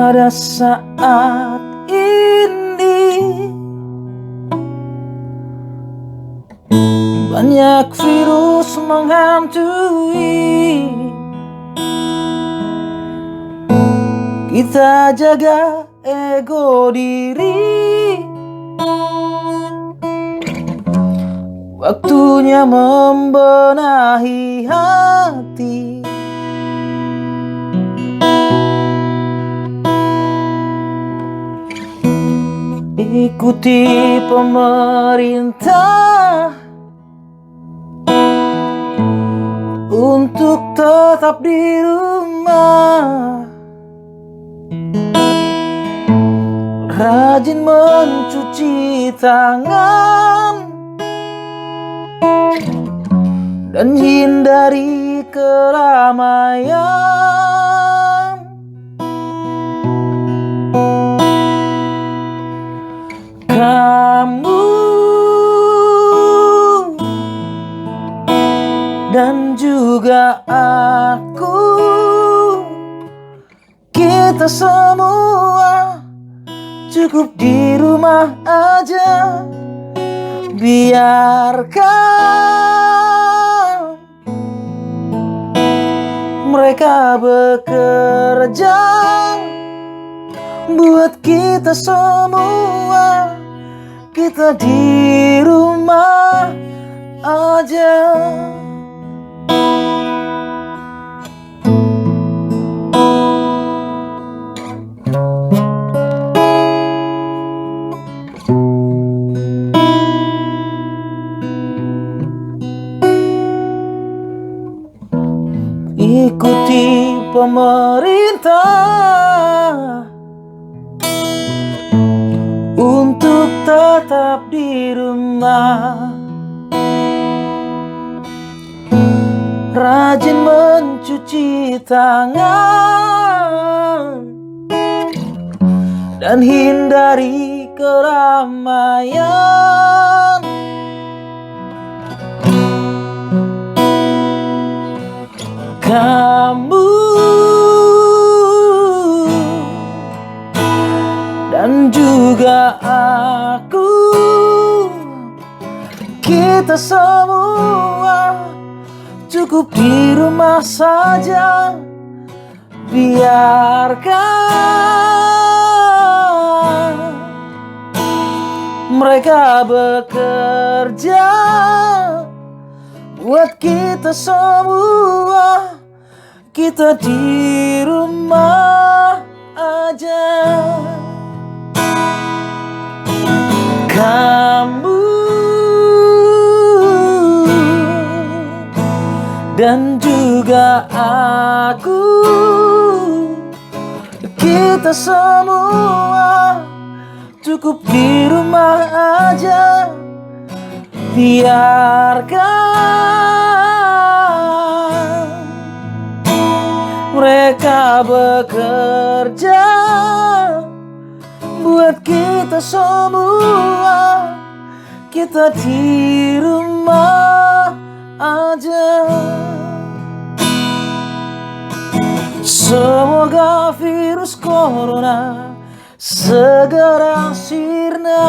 pada saat ini banyak virus menghantui. Kita jaga ego diri, waktunya membenahi hati. Ikuti pemerintah untuk tetap di rumah, rajin mencuci tangan dan hindari keramaian. Kamu dan juga aku, kita semua cukup di rumah aja. Biarkan mereka bekerja buat kita semua. Kita di rumah aja. Ikuti pemerintah untuk tetap di rumah, rajin mencuci tangan dan hindari keramaian. Kamu dan juga aku, kita semua cukup di rumah saja. Biarkan mereka bekerja buat kita semua. Kita di rumah aja. Kamu dan juga aku, kita semua cukup di rumah aja. Biarkan mereka bekerja buat kita semua. Kita di rumah aja. Semoga virus corona segera sirna.